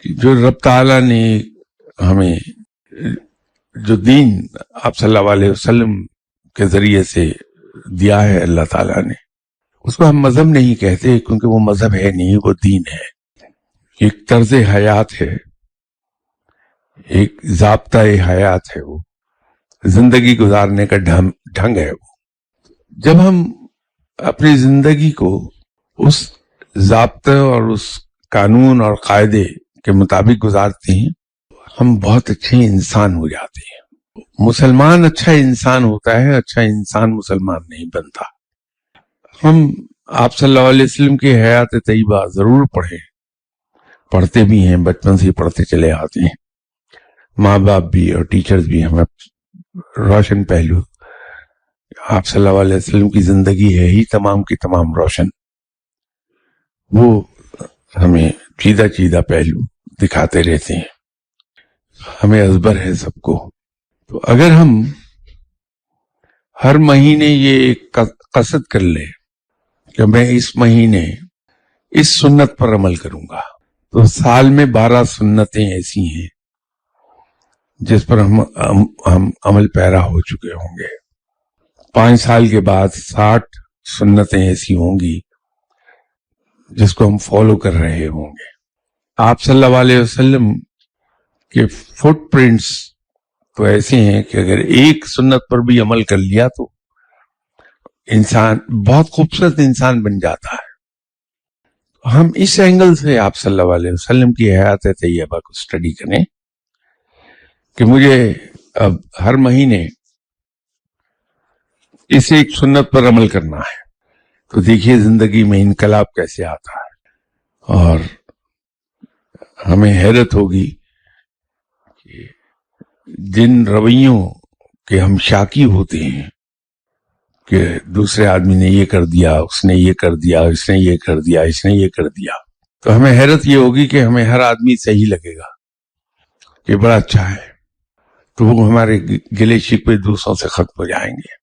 کہ جو رب تعالیٰ نے ہمیں جو دین آپ صلی اللہ علیہ وسلم کے ذریعے سے دیا ہے اللہ تعالیٰ نے، اس کو ہم مذہب نہیں کہتے، کیونکہ وہ مذہب ہے نہیں، وہ دین ہے، ایک طرز حیات ہے، ایک ضابطہ حیات ہے، وہ زندگی گزارنے کا ڈھنگ ہے۔ وہ جب ہم اپنی زندگی کو اس ضابطے اور اس قانون اور قاعدے کے مطابق گزارتے ہیں، ہم بہت اچھے انسان ہو جاتے ہیں۔ مسلمان اچھا انسان ہوتا ہے، اچھا انسان مسلمان نہیں بنتا۔ ہم آپ صلی اللہ علیہ وسلم کی حیات طیبہ ضرور پڑھتے بھی ہیں، بچپن سے ہی پڑھتے چلے آتے ہیں، ماں باپ بھی اور ٹیچرز بھی ہمیں روشن پہلو، آپ صلی اللہ علیہ وسلم کی زندگی ہے ہی تمام کی تمام روشن، وہ ہمیں چیدہ پہلو دکھاتے رہتے ہیں، ہمیں ازبر ہے سب کو۔ تو اگر ہم ہر مہینے یہ ایک قصد کر لیں کہ میں اس مہینے اس سنت پر عمل کروں گا، تو سال میں 12 سنتیں ایسی ہیں جس پر ہم عمل پیرا ہو چکے ہوں گے۔ 5 سال کے بعد 60 سنتیں ایسی ہوں گی جس کو ہم فالو کر رہے ہوں گے۔ آپ صلی اللہ علیہ وسلم کے فٹ پرنٹس تو ایسے ہیں کہ اگر ایک سنت پر بھی عمل کر لیا تو انسان بہت خوبصورت انسان بن جاتا ہے۔ ہم اس اینگل سے آپ صلی اللہ علیہ وسلم کی حیات طیبہ کو سٹڈی کریں کہ مجھے اب ہر مہینے اس ایک سنت پر عمل کرنا ہے، تو دیکھیے زندگی میں انقلاب کیسے آتا ہے، اور ہمیں حیرت ہوگی کہ جن رویوں کے ہم شاکی ہوتے ہیں کہ دوسرے آدمی نے یہ کر دیا، اس نے یہ کر دیا، اس نے یہ کر دیا، اس نے یہ کر دیا، تو ہمیں حیرت یہ ہوگی کہ ہمیں ہر آدمی صحیح لگے گا کہ بڑا اچھا ہے، تو وہ ہمارے گلے شکوے دوسروں سے ختم ہو جائیں گے۔